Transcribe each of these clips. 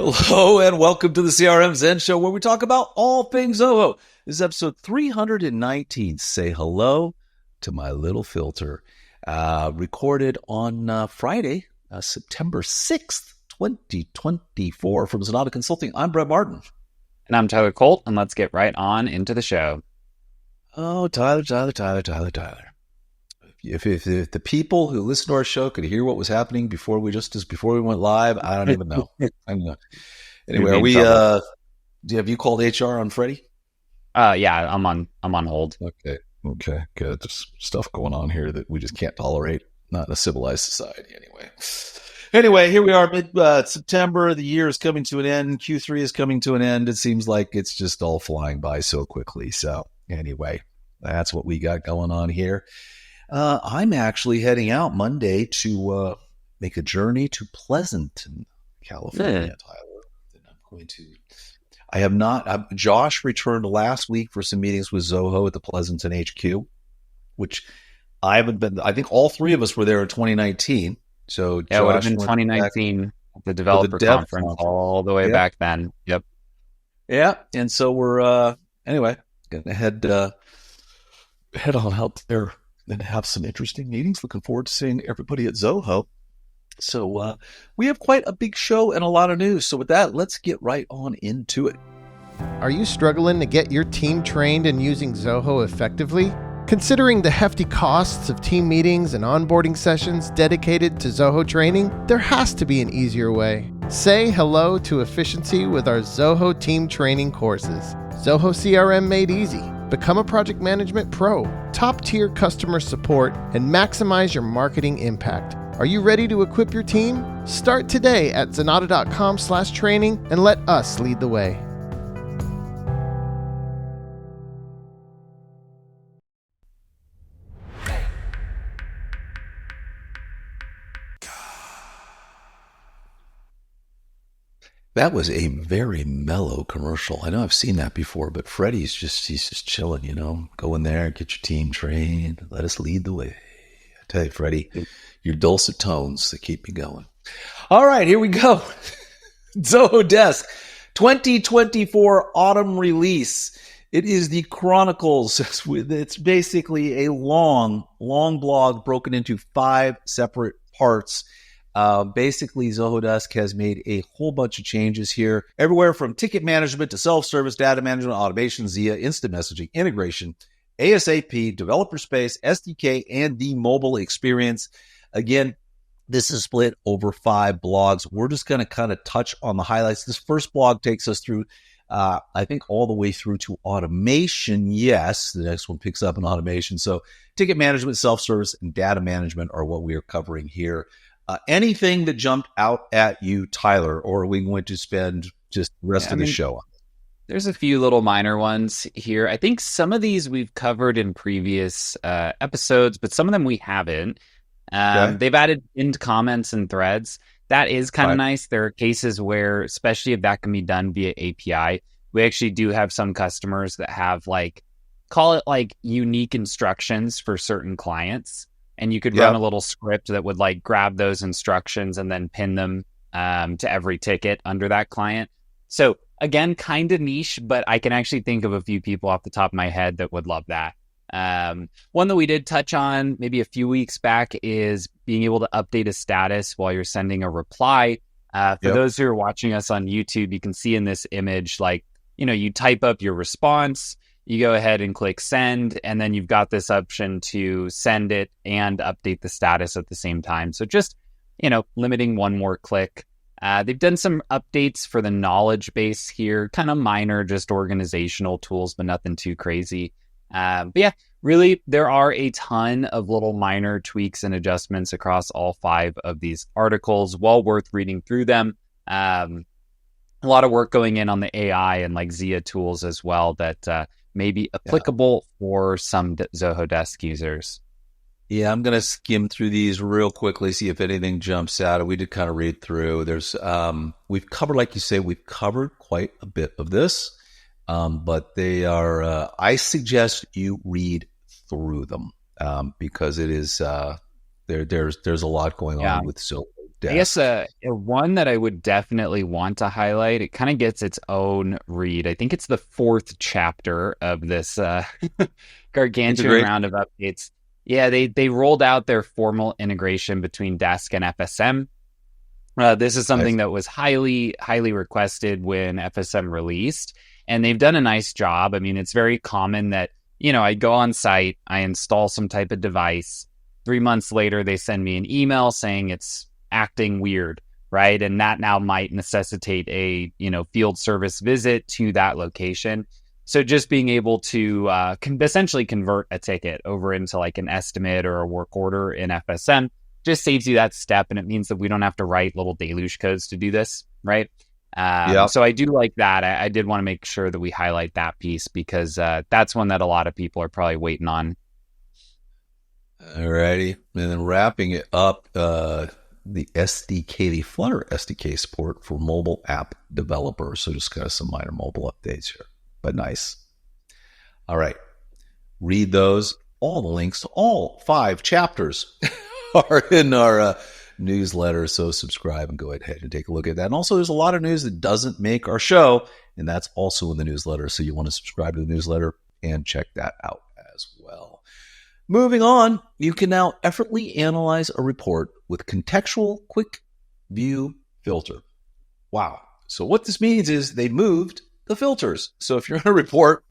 Hello and welcome to the CRM Zen Show, where we talk about all things Zoho. This is episode 319. Say hello to my little filter. Recorded on Friday, September 6th, 2024 from Zenatta Consulting. I'm Brett Martin. And I'm Tyler Colt, and let's get right on into the show. Oh, Tyler. If the people who listen to our show could hear what was happening before we went live, I don't even know. I don't know. Anyway, have you called HR on Freddie? Yeah, I'm on hold. Okay, good. There's stuff going on here that we just can't tolerate. Not in a civilized society, anyway. Here we are, mid-September. The year is coming to an end. Q3 is coming to an end. It seems like it's just all flying by so quickly. So anyway, that's what we got going on here. I'm actually heading out Monday to make a journey to Pleasanton, California, Tyler. And I'm going to. I have not. Josh returned last week for some meetings with Zoho at the Pleasanton HQ, which I haven't been. I think all three of us were there in 2019. So yeah, it would have been 2019 at the developer conference all the way back then. Yep. Yeah, and so we're anyway gonna head on out there and have some interesting meetings. Looking forward to seeing everybody at Zoho. So we have quite a big show and a lot of news. So with that, let's get right on into it. Are you struggling to get your team trained in using Zoho effectively? Considering the hefty costs of team meetings and onboarding sessions dedicated to Zoho training, there has to be an easier way. Say hello to efficiency with our Zoho team training courses. Zoho CRM made easy. Become a project management pro, top-tier customer support, and maximize your marketing impact. Are you ready to equip your team? Start today at zenatta.com/training and let us lead the way. That was a very mellow commercial. I know I've seen that before, but Freddie's he's just chilling, Go in there, get your team trained, let us lead the way. I tell you, Freddie, your dulcet tones that keep me going. All right, here we go. Zoho Desk 2024 autumn release. It is the Chronicles. It's basically a long blog broken into 5 separate parts. Basically, Zoho Desk has made a whole bunch of changes here, everywhere from ticket management to self-service, data management, automation, ZIA, instant messaging, integration, ASAP, developer space, SDK, and the mobile experience. Again, this is split over 5 blogs. We're just going to kind of touch on the highlights. This first blog takes us through, I think, all the way through to automation. Yes, the next one picks up in automation. So ticket management, self-service, and data management are what we are covering here. Anything that jumped out at you, Tyler, or are we going to spend just the rest of the show on? There's a few little minor ones here. I think some of these we've covered in previous episodes, but some of them we haven't. Okay. They've added into comments and threads. That is kind of nice. There are cases where, especially if that can be done via API, we actually do have some customers that have call it unique instructions for certain clients. And you could run a little script that would grab those instructions and then pin them to every ticket under that client. So again, kind of niche, but I can actually think of a few people off the top of my head that would love that. One that we did touch on maybe a few weeks back is being able to update a status while you're sending a reply. For those who are watching us on YouTube, you can see in this image, you type up your response, you go ahead and click send, and then you've got this option to send it and update the status at the same time. So just, limiting one more click. They've done some updates for the knowledge base here, kind of minor, just organizational tools, but nothing too crazy. But yeah, really, there are a ton of little minor tweaks and adjustments across all 5 of these articles. Well worth reading through them. A lot of work going in on the AI and ZIA tools as well that may be applicable for some Zoho Desk users. Yeah, I'm going to skim through these real quickly, see if anything jumps out. We did kind of read through. There's, we've covered, like you say, we've covered quite a bit of this, but they are, I suggest you read through them because it is, there's a lot going on with Zoho I guess one that I would definitely want to highlight, it kind of gets its own read. I think it's the 4th chapter of this gargantuan round of updates. Yeah, they rolled out their formal integration between Desk and FSM. This is something that was highly, highly requested when FSM released, and they've done a nice job. I mean, it's very common that, I go on site, I install some type of device. 3 months later, they send me an email saying it's acting weird, right? And that now might necessitate a, field service visit to that location. So just being able to essentially convert a ticket over into like an estimate or a work order in FSM just saves you that step. And it means that we don't have to write little Deluge codes to do this, right? So I do like that. I did want to make sure that we highlight that piece because that's one that a lot of people are probably waiting on. Alrighty. And then wrapping it up, the SDK, the Flutter SDK support for mobile app developers. So just kind of some minor mobile updates here, but nice. All right. Read those. All the links to all 5 chapters are in our newsletter. So subscribe and go ahead and take a look at that. And also there's a lot of news that doesn't make our show, and that's also in the newsletter. So you want to subscribe to the newsletter and check that out as well. Moving on, you can now effortlessly analyze a report with contextual quick view filter. Wow. So what this means is they moved the filters. So if you're in a report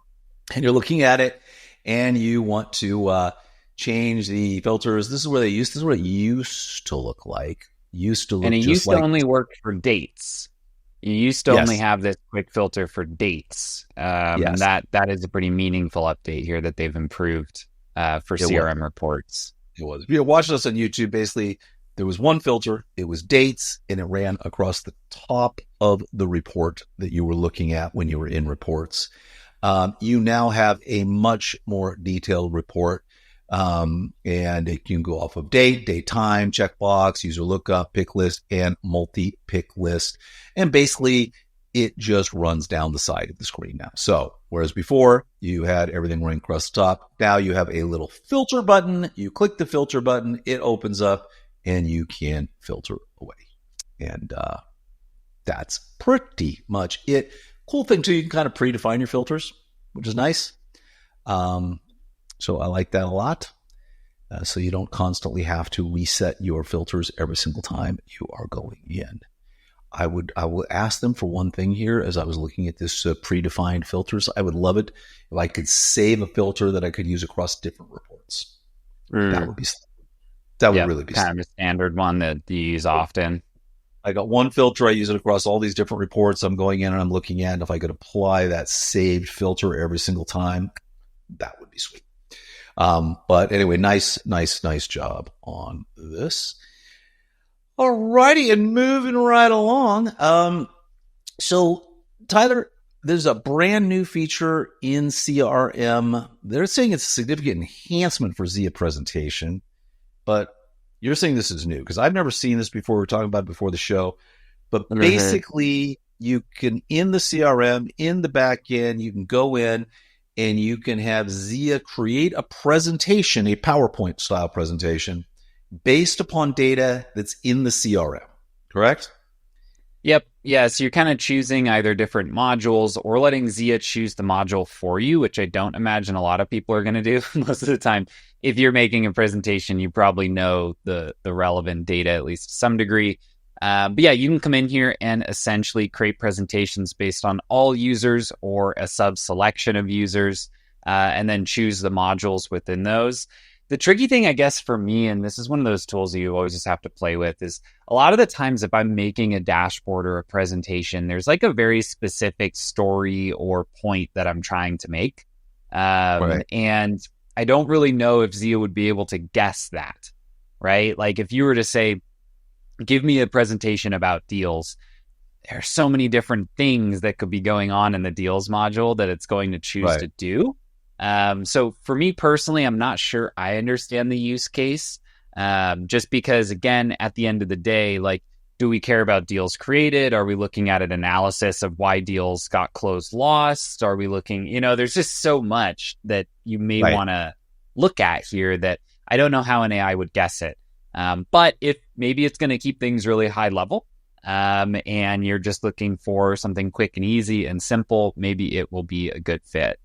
and you're looking at it and you want to change the filters, this is what it used to look like. And it used to only work for dates. You used to only have this quick filter for dates. And that is a pretty meaningful update here that they've improved for CRM reports. It was. If you're watching us on YouTube, basically, there was one filter. It was dates, and it ran across the top of the report that you were looking at when you were in reports. You now have a much more detailed report, and it can go off of date time, checkbox, user lookup, pick list, and multi-pick list. And basically, it just runs down the side of the screen now. So whereas before you had everything running across the top, now you have a little filter button. You click the filter button, it opens up, and you can filter away. And that's pretty much it. Cool thing too, you can kind of predefine your filters, which is nice. So I like that a lot. So you don't constantly have to reset your filters every single time you are going in. I will ask them for one thing here as I was looking at this predefined filters. I would love it if I could save a filter that I could use across different reports. That would really be kind of a standard one that you use often. I got one filter. I use it across all these different reports I'm going in and I'm looking at. And if I could apply that saved filter every single time, that would be sweet. But anyway, nice job on this. Alrighty, and moving right along. So Tyler, there's a brand new feature in CRM. They're saying it's a significant enhancement for Zia presentation, but you're saying this is new because I've never seen this before. We were talking about it before the show, but basically you can, in the CRM, in the back end, you can go in and you can have Zia create a presentation, a PowerPoint style presentation based upon data that's in the CRM, correct? Yep. Yeah. So you're kind of choosing either different modules or letting Zia choose the module for you, which I don't imagine a lot of people are going to do. Most of the time, if you're making a presentation, you probably know the relevant data, at least to some degree. But yeah, you can come in here and essentially create presentations based on all users or a sub-selection of users, and then choose the modules within those. The tricky thing, I guess, for me, and this is one of those tools that you always just have to play with, is a lot of the times if I'm making a dashboard or a presentation, there's like a very specific story or point that I'm trying to make. And I don't really know if Zia would be able to guess that, right? Like if you were to say, give me a presentation about deals, there are so many different things that could be going on in the deals module that it's going to choose to do. So for me personally, I'm not sure I understand the use case, just because, again, at the end of the day, like, do we care about deals created? Are we looking at an analysis of why deals got closed, lost? Are we looking, there's just so much that you may want to look at here that I don't know how an AI would guess it. But if maybe it's going to keep things really high level, and you're just looking for something quick and easy and simple, maybe it will be a good fit.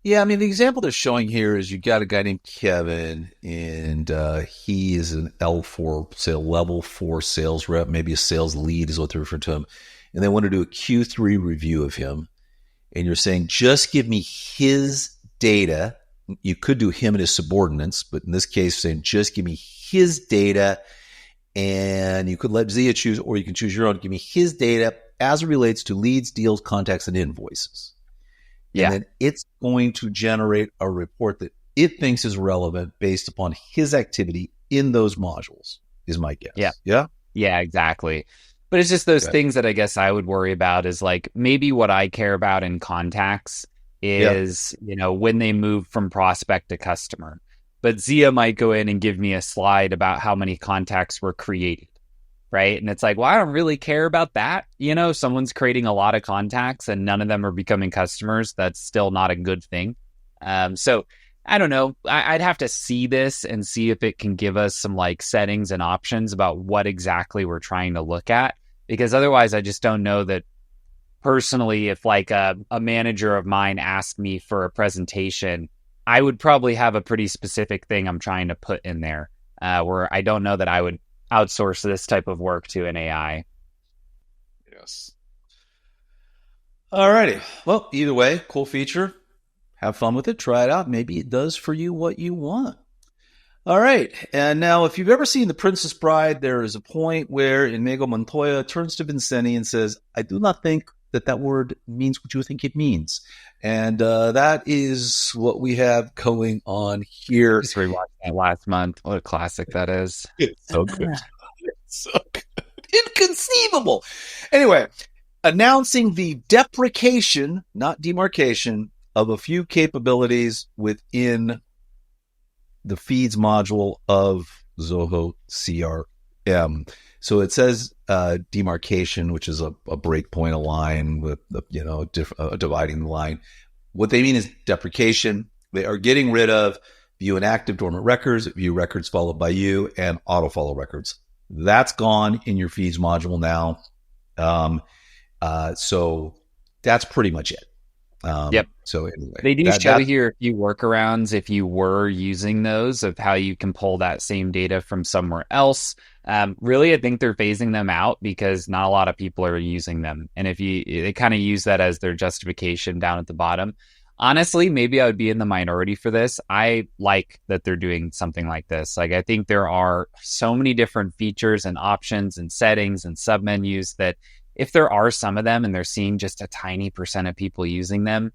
Yeah, I mean, the example they're showing here is you got a guy named Kevin, and he is an L4, say a level 4 sales rep, maybe a sales lead is what they refer to him. And they want to do a Q3 review of him. And you're saying, just give me his data. You could do him and his subordinates, but in this case, saying, just give me his data. And you could let Zia choose, or you can choose your own. Give me his data as it relates to leads, deals, contacts, and invoices. Yeah. And then it's going to generate a report that it thinks is relevant based upon his activity in those modules, is my guess. Yeah. Yeah? Yeah, exactly. But it's just those things that I guess I would worry about is like maybe what I care about in contacts is, when they move from prospect to customer. But Zia might go in and give me a slide about how many contacts were created. Right. And it's like, well, I don't really care about that. Someone's creating a lot of contacts and none of them are becoming customers. That's still not a good thing. So I don't know. I'd have to see this and see if it can give us some like settings and options about what exactly we're trying to look at, because otherwise I just don't know that personally, if like a manager of mine asked me for a presentation, I would probably have a pretty specific thing I'm trying to put in there, where I don't know that I would outsource this type of work to an AI. Yes. All righty. Well, either way, cool feature. Have fun with it. Try it out. Maybe it does for you what you want. All right. And now, if you've ever seen The Princess Bride, there is a point where Inigo Montoya turns to Vincenti and says, I do not think that word means what you think it means. And that is what we have going on here. Just rewatched that last month. What a classic that is. It's so good. It's so good. Inconceivable. Anyway, announcing the deprecation, not demarcation, of a few capabilities within the feeds module of Zoho CRM. So it says demarcation, which is a breakpoint, a line with dividing the line. What they mean is deprecation. They are getting rid of view inactive dormant records, view records followed by you, and auto follow records. That's gone in your feeds module now. So that's pretty much it. Yep. So anyway, they do show here a few workarounds if you were using those of how you can pull that same data from somewhere else. Really, I think they're phasing them out because not a lot of people are using them. And they kind of use that as their justification down at the bottom. Honestly, maybe I would be in the minority for this. I like that they're doing something like this. Like, I think there are so many different features and options and settings and submenus that if there are some of them and they're seeing just a tiny % of people using them,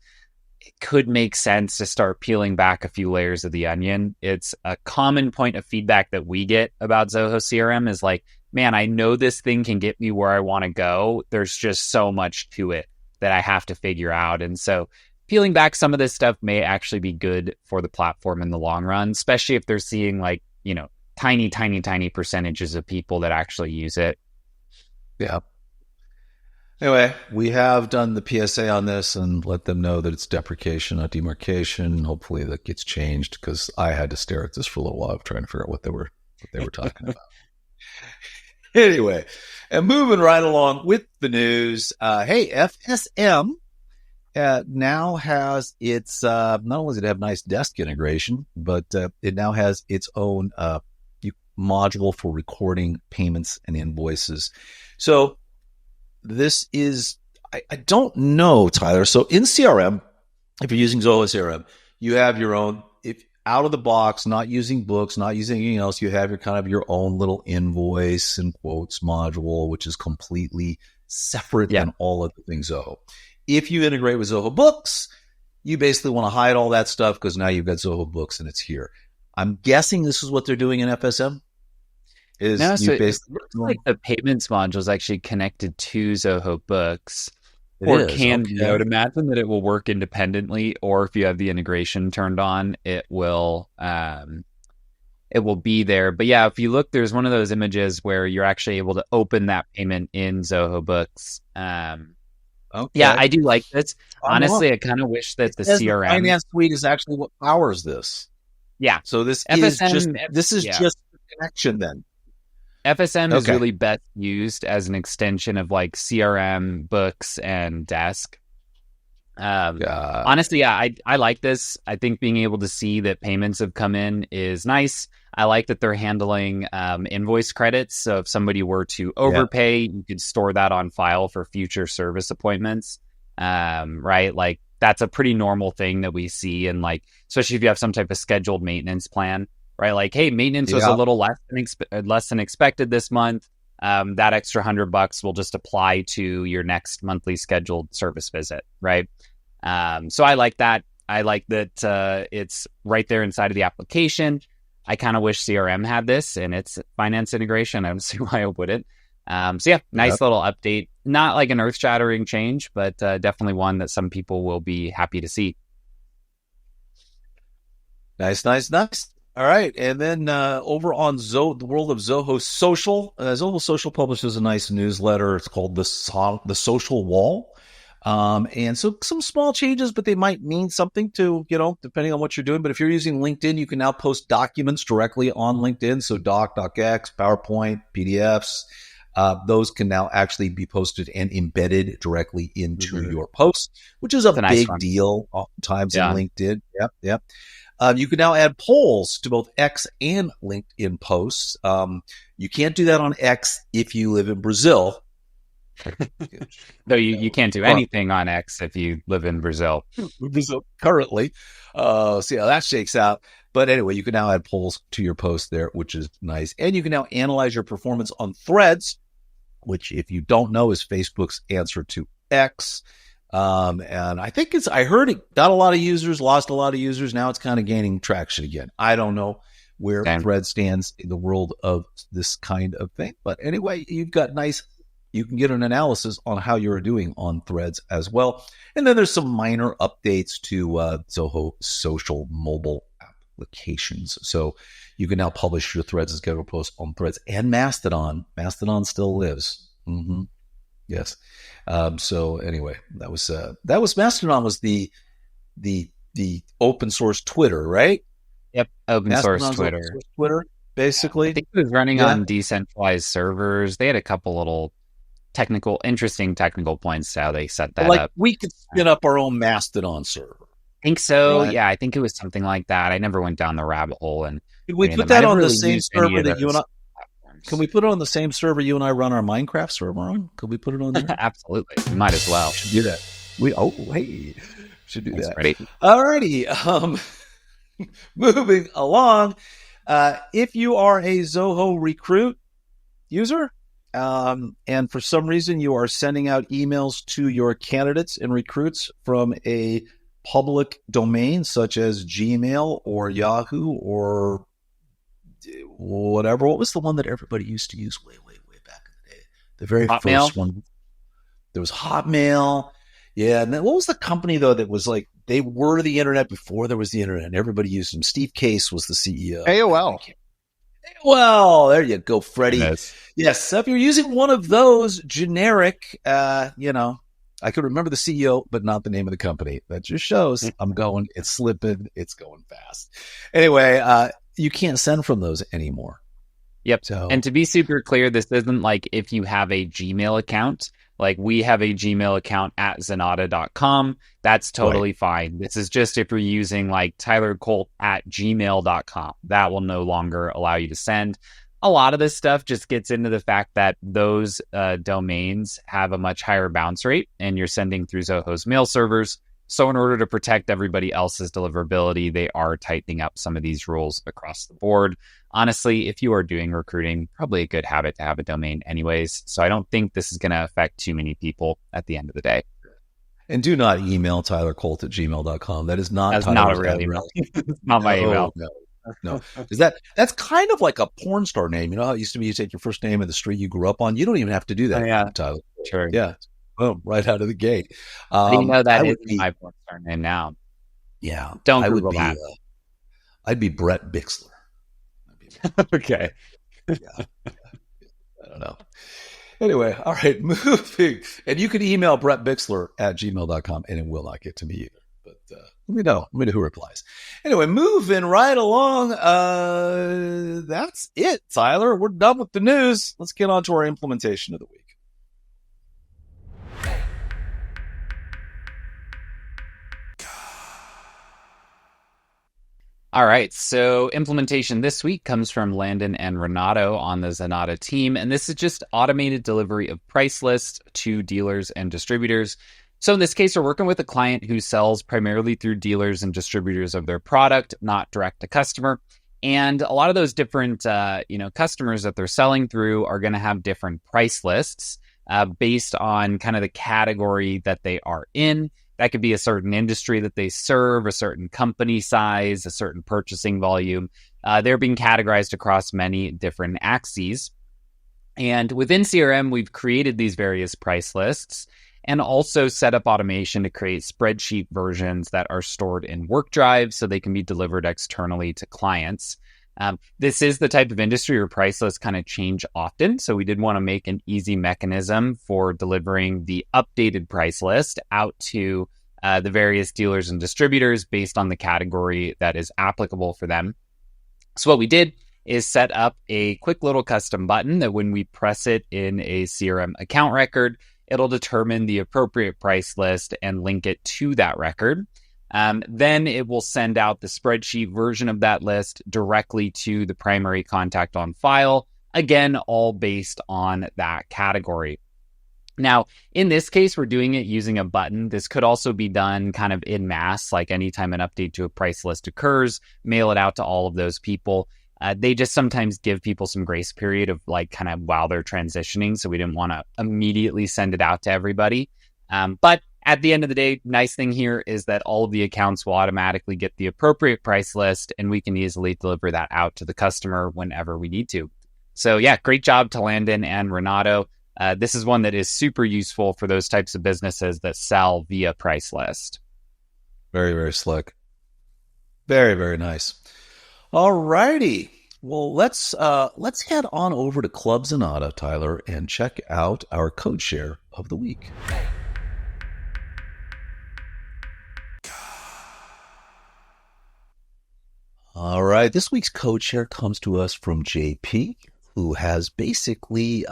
it could make sense to start peeling back a few layers of the onion. It's a common point of feedback that we get about Zoho CRM is like, man, I know this thing can get me where I want to go. There's just so much to it that I have to figure out. And so peeling back some of this stuff may actually be good for the platform in the long run, especially if they're seeing like, tiny percentages of people that actually use it. Yeah. Anyway, we have done the PSA on this and let them know that it's deprecation, not demarcation. Hopefully that gets changed because I had to stare at this for a little while trying to figure out what they were talking about. Anyway, and moving right along with the news. Hey, FSM now has its, not only does it have nice desk integration, but it now has its own module for recording payments and invoices. So this is, I don't know, Tyler. So in CRM, if you're using Zoho CRM, you have your own, if out of the box, not using books, not using anything else, you have your kind of your own little invoice and quotes module, which is completely separate than all of the things Zoho. If you integrate with Zoho Books, you basically want to hide all that stuff because now you've got Zoho Books and it's here. I'm guessing this is what they're doing in FSM. It looks like the payments module is actually connected to Zoho Books. I would imagine that it will work independently, or if you have the integration turned on, it will be there. But yeah, if you look, there's one of those images where you're actually able to open that payment in Zoho Books. Yeah, I do like this. Honestly, I kind of wish that the CRM Finance Suite is actually what powers this. Yeah. So this FSM, is just connection then. FSM is really best used as an extension of like CRM, books, and desk. Honestly, I like this. I think being able to see that payments have come in is nice. I like that they're handling invoice credits. So if somebody were to overpay, you could store that on file for future service appointments. Right? Like that's a pretty normal thing that we see. And like, especially if you have some type of scheduled maintenance plan, right? Like, hey, maintenance was a little less than expected this month. That extra $100 will just apply to your next monthly scheduled service visit, right? So I like that. I like that it's right there inside of the application. I kind of wish CRM had this in its finance integration. I don't see why it wouldn't. So yeah, nice little update. Not like an earth-shattering change, but definitely one that some people will be happy to see. Nice. All right, and then over on the world of Zoho Social, Zoho Social publishes a nice newsletter. It's called the Social Wall, and so some small changes, but they might mean something to depending on what you're doing. But if you're using LinkedIn, you can now post documents directly on LinkedIn. So docx, PowerPoint, PDFs, those can now actually be posted and embedded directly into your posts, which is a big deal oftentimes in LinkedIn. Yep. You can now add polls to both X and LinkedIn posts. You can't do that on X if you live in Brazil. Though you can't do anything on X if you live in Brazil. Currently. See how that shakes out. But anyway, you can now add polls to your post there, which is nice. And you can now analyze your performance on Threads, which, if you don't know, is Facebook's answer to X. And I think I heard it got a lot of users, lost a lot of users. Now it's kind of gaining traction again. I don't know where Thread stands in the world of this kind of thing. But anyway, you can get an analysis on how you're doing on Threads as well. And then there's some minor updates to Zoho Social mobile applications. So you can now publish your Threads and schedule posts on Threads and Mastodon. Mastodon still lives. Mm-hmm. Yes. So anyway, that was Mastodon was the open source Twitter, right? Yep. Open source Twitter, basically. I think it was running on decentralized servers. They had a couple little interesting technical points to how they set that up. We could spin up our own Mastodon server. I think so. Right? Yeah, I think it was something like that. I never went down the rabbit hole. And could we put that on the same server that you and I? Can we put it on the same server you and I run our Minecraft server on? Could we put it on there? Absolutely. We might as well. Should do that. Should do that. Ready. Alrighty. Moving along. If you are a Zoho Recruit user, and for some reason you are sending out emails to your candidates and recruits from a public domain such as Gmail or Yahoo or whatever. What was the one that everybody used to use way back in the day? The very Hotmail? First one. There was Hotmail. Yeah. And then what was the company, though, that was like, they were the internet before there was the internet and everybody used them? Steve Case was the CEO. AOL. Well, there you go, Freddie. Yes. So if you're using one of those generic, I could remember the CEO, but not the name of the company. That just shows it's slipping, it's going fast. Anyway, you can't send from those anymore. Yep. And to be super clear, this isn't like if you have a Gmail account, like we have a Gmail account at Zenatta.com. That's totally fine. This is just if you're using like Tyler Colt at gmail.com, that will no longer allow you to send. A lot of this stuff just gets into the fact that those domains have a much higher bounce rate and you're sending through Zoho's mail servers. So in order to protect everybody else's deliverability, they are tightening up some of these rules across the board. Honestly, if you are doing recruiting, probably a good habit to have a domain anyways. So I don't think this is going to affect too many people at the end of the day. And do not email tylercolt@gmail.com. That is not That's not a real email. It's not my email. No. That's kind of like a porn star name. You know how it used to be you take your first name and the street you grew up on? You don't even have to do that, Tyler. Sure. Yeah. Boom, right out of the gate. I didn't know that is my porn star name now. Yeah. Don't Google that. I'd be Brett Bixler. Okay. Yeah. I don't know. Anyway, all right, moving. And you can email Brett Bixler at gmail.com and it will not get to me either. But Let me know who replies. Anyway, moving right along. That's it, Tyler. We're done with the news. Let's get on to our implementation of the week. All right, so implementation this week comes from Landon and Renato on the Zenatta team, and this is just automated delivery of price lists to dealers and distributors. So in this case, we're working with a client who sells primarily through dealers and distributors of their product, not direct to customer. And a lot of those different customers that they're selling through are going to have different price lists based on kind of the category that they are in. That could be a certain industry that they serve, a certain company size, a certain purchasing volume. They're being categorized across many different axes. And within CRM, we've created these various price lists and also set up automation to create spreadsheet versions that are stored in work drives so they can be delivered externally to clients. This is the type of industry where price lists kind of change often. So we did want to make an easy mechanism for delivering the updated price list out to the various dealers and distributors based on the category that is applicable for them. So what we did is set up a quick little custom button that when we press it in a CRM account record, it'll determine the appropriate price list and link it to that record. Then it will send out the spreadsheet version of that list directly to the primary contact on file, again, all based on that category. Now, in this case, we're doing it using a button. This could also be done kind of en masse, like anytime an update to a price list occurs, mail it out to all of those people. They just sometimes give people some grace period of like kind of while they're transitioning. So we didn't want to immediately send it out to everybody. But at the end of the day, nice thing here is that all of the accounts will automatically get the appropriate price list and we can easily deliver that out to the customer whenever we need to. So yeah, great job to Landon and Renato. This is one that is super useful for those types of businesses that sell via price list. Very, very slick. Very, very nice. All righty. Well, let's head on over to Club Zenatta, Tyler, and check out our code share of the week. All right. This week's code share comes to us from JP, who has basically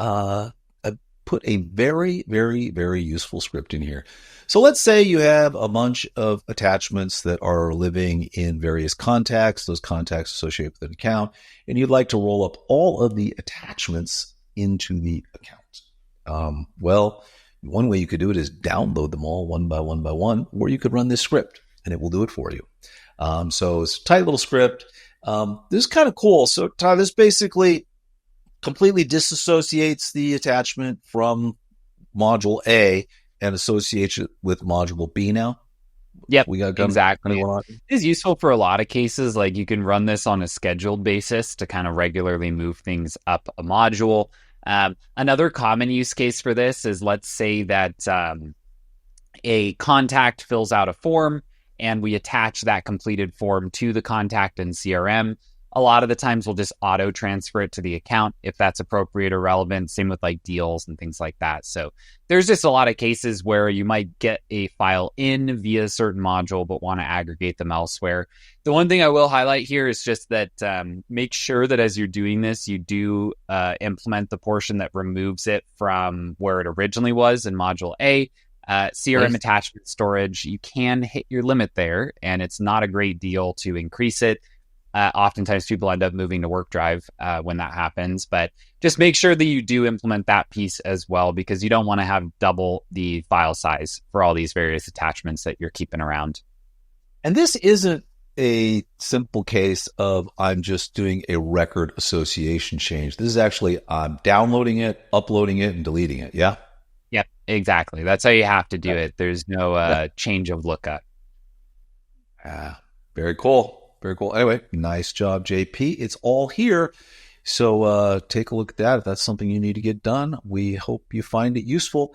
put a very, very, very useful script in here. So let's say you have a bunch of attachments that are living in various contacts, those contacts associated with an account, and you'd like to roll up all of the attachments into the account. Well, one way you could do it is download them all one by one by one, or you could run this script and it will do it for you. So it's a tight little script. This is kind of cool. So Ty, this basically completely disassociates the attachment from module A and associates it with module B now. Yep, we got exactly. It is useful for a lot of cases. Like you can run this on a scheduled basis to kind of regularly move things up a module. Another common use case for this is, let's say that a contact fills out a form and we attach that completed form to the contact in CRM. A lot of the times we'll just auto transfer it to the account if that's appropriate or relevant. Same with like deals and things like that. So there's just a lot of cases where you might get a file in via a certain module, but want to aggregate them elsewhere. The one thing I will highlight here is just that make sure that as you're doing this, you do implement the portion that removes it from where it originally was in module A. CRM attachment storage, you can hit your limit there, and it's not a great deal to increase it. Oftentimes people end up moving to work drive when that happens, but just make sure that you do implement that piece as well, because you don't want to have double the file size for all these various attachments that you're keeping around. And this isn't a simple case of I'm just doing a record association change. This is actually I'm downloading it, uploading it, and deleting it. Yeah? Yep, exactly. That's how you have to do it. There's no change of lookup. Very cool. Very cool. Anyway, nice job, JP. It's all here. So take a look at that. If that's something you need to get done, we hope you find it useful.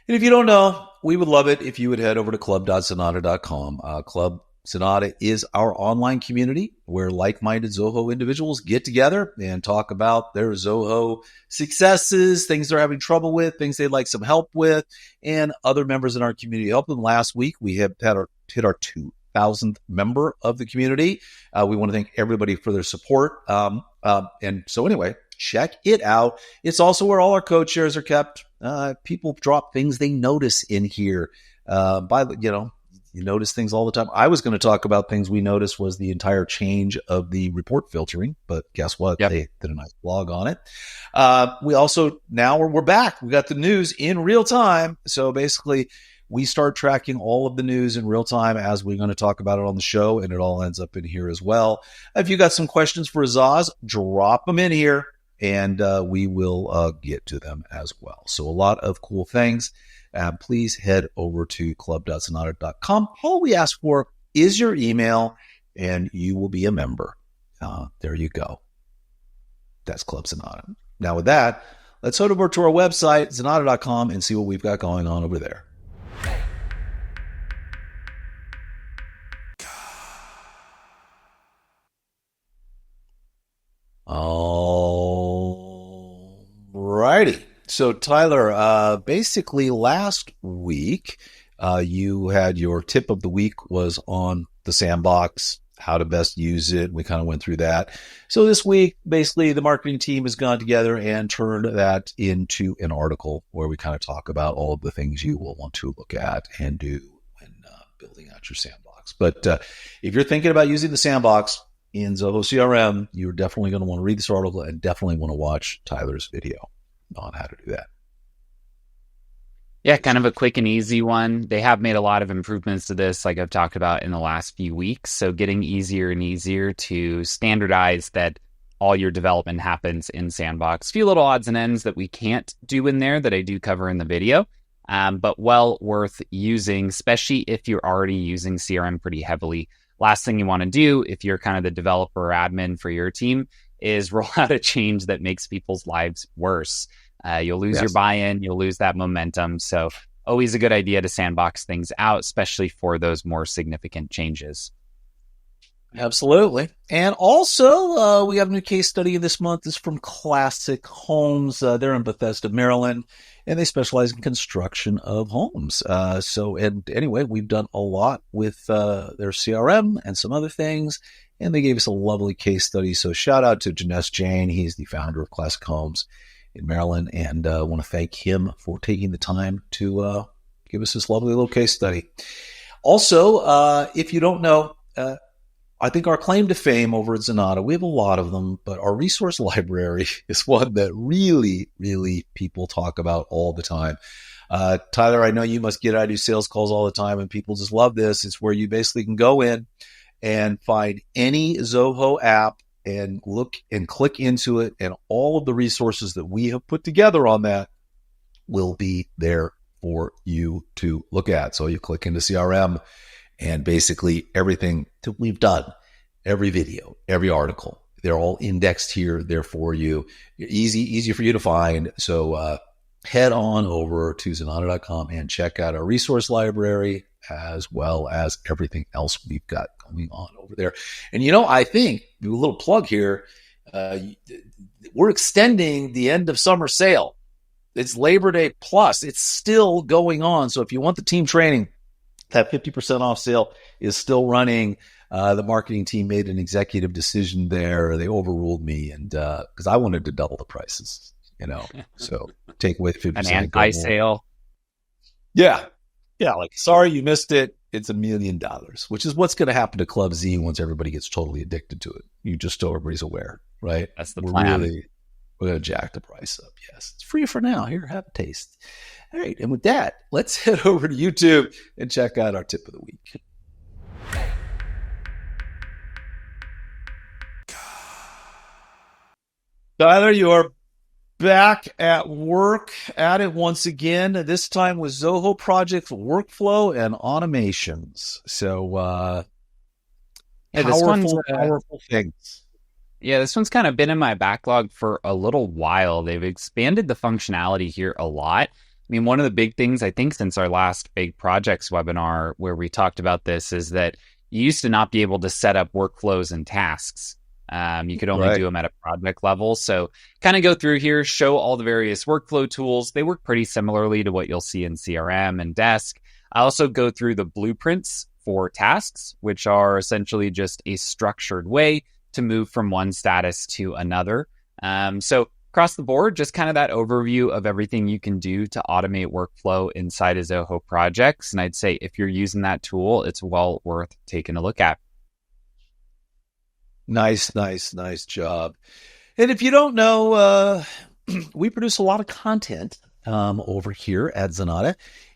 And if you don't know, we would love it if you would head over to club.zenatta.com. Club Zenatta is our online community where like-minded Zoho individuals get together and talk about their Zoho successes, things they're having trouble with, things they'd like some help with, and other members in our community help them. Last week, we have hit our 2,000 1,000th member of the community. We want to thank everybody for their support. And so anyway, check it out. It's also where all our code shares are kept. People drop things they notice in here. You notice things all the time. I was going to talk about things we noticed was the entire change of the report filtering, but guess what? Yep. They did a nice blog on it. We also, now we're back. We got the news in real time. So basically, we start tracking all of the news in real time as we're going to talk about it on the show, and it all ends up in here as well. If you got some questions for Azaz, drop them in here, and we will get to them as well. So a lot of cool things. Please head over to club.zenatta.com. All we ask for is your email, and you will be a member. There you go. That's Club Zenatta. Now with that, let's head over to our website, zenatta.com, and see what we've got going on over there. All righty. So, Tyler, basically last week, you had your tip of the week was on the Sandbox, how to best use it. We kind of went through that. So this week, basically, the marketing team has gone together and turned that into an article where we kind of talk about all of the things you will want to look at and do when building out your Sandbox. But if you're thinking about using the Sandbox in Zoho CRM, you're definitely going to want to read this article and definitely want to watch Tyler's video on how to do that. Yeah, kind of a quick and easy one. They have made a lot of improvements to this, like I've talked about in the last few weeks. So getting easier and easier to standardize that all your development happens in Sandbox. A few little odds and ends that we can't do in there that I do cover in the video, but well worth using, especially if you're already using CRM pretty heavily. Last thing you want to do if you're kind of the developer or admin for your team is roll out a change that makes people's lives worse. You'll lose your buy-in, you'll lose that momentum. So always a good idea to sandbox things out, especially for those more significant changes. Absolutely. And also, we have a new case study this month. It's from Classic Homes. They're in Bethesda, Maryland, and they specialize in construction of homes. Anyway, we've done a lot with their CRM and some other things, and they gave us a lovely case study. So shout out to Janesh Jain. He's the founder of Classic Homes in Maryland, and I want to thank him for taking the time to give us this lovely little case study. Also, if you don't know, I think our claim to fame over at Zenatta, we have a lot of them, but our resource library is one that really, really people talk about all the time. Tyler, I know you must get, I do sales calls all the time, and people just love this. It's where you basically can go in and find any Zoho app and look and click into it, and all of the resources that we have put together on that will be there for you to look at. So you click into CRM, and basically everything that we've done, every video, every article, they're all indexed here. They're for you. Easy for you to find. So head on over to zenatta.com and check out our resource library, as well as everything else we've got going on over there. And, I think, do a little plug here, we're extending the end of summer sale. It's Labor Day plus. It's still going on. So if you want the team training, that 50% off sale is still running. The marketing team made an executive decision there. They overruled me, and because I wanted to double the prices, so take away the 50%. An anti-sale. Yeah. Like, sorry you missed it. It's $1 million, which is what's going to happen to Club Z once everybody gets totally addicted to it. So everybody's aware, right? That's the plan. We're going to jack the price up. Yes, it's free for now. Here, have a taste. All right, and with that, let's head over to YouTube and check out our tip of the week. Tyler, you are back at work at it once again, this time with Zoho project workflow and automations. So, powerful things. Yeah, this one's kind of been in my backlog for a little while. They've expanded the functionality here a lot. I mean, one of the big things, I think, since our last big projects webinar where we talked about this is that you used to not be able to set up workflows and tasks. You could only do them at a project level. So kind of go through here, show all the various workflow tools. They work pretty similarly to what you'll see in CRM and Desk. I also go through the blueprints for tasks, which are essentially just a structured way to move from one status to another. So across the board, just kind of that overview of everything you can do to automate workflow inside of Zoho projects. And I'd say if you're using that tool, it's well worth taking a look at. Nice job. And if you don't know, we produce a lot of content over here at Zenatta,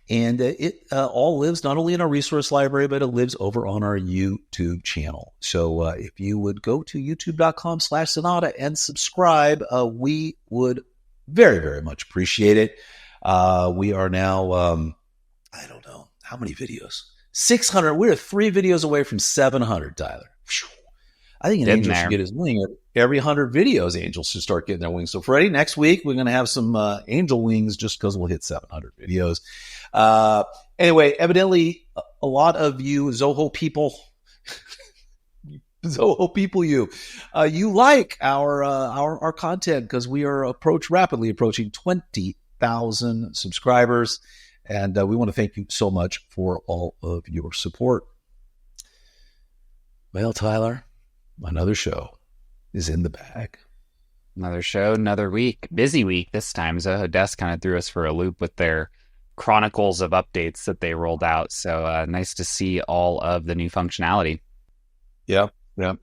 and it all lives not only in our resource library, but it lives over on our YouTube channel. So if you would go to youtube.com/Zenatta and subscribe, we would very, very much appreciate it. We are now, I don't know, how many videos? 600. We're 3 videos away from 700, Tyler. I think an angel should get his wing. Every 100 videos, angels should start getting their wings. So, Freddie, next week, we're going to have some angel wings just because we'll hit 700 videos. Anyway, evidently, a lot of you Zoho people, you like our content because we are rapidly approaching 20,000 subscribers. And we want to thank you so much for all of your support. Well, Tyler, another show is in the bag. Another show, another week. Busy week this time. Zoho Desk kind of threw us for a loop with their chronicles of updates that they rolled out. So nice to see all of the new functionality. Yeah.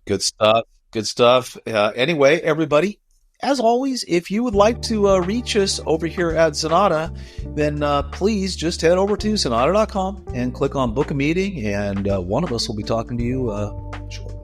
Good stuff. Anyway, everybody, as always, if you would like to reach us over here at Zenatta, then please just head over to Zenatta.com and click on Book a Meeting, and one of us will be talking to you shortly.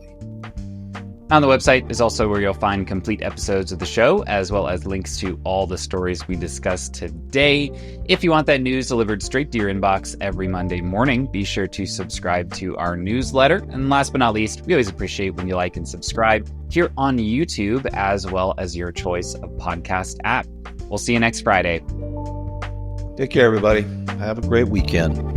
On the website is also where you'll find complete episodes of the show, as well as links to all the stories we discussed today. If you want that news delivered straight to your inbox every Monday morning, be sure to subscribe to our newsletter. And last but not least, we always appreciate when you like and subscribe here on YouTube, as well as your choice of podcast app. We'll see you next Friday. Take care, everybody. Have a great weekend.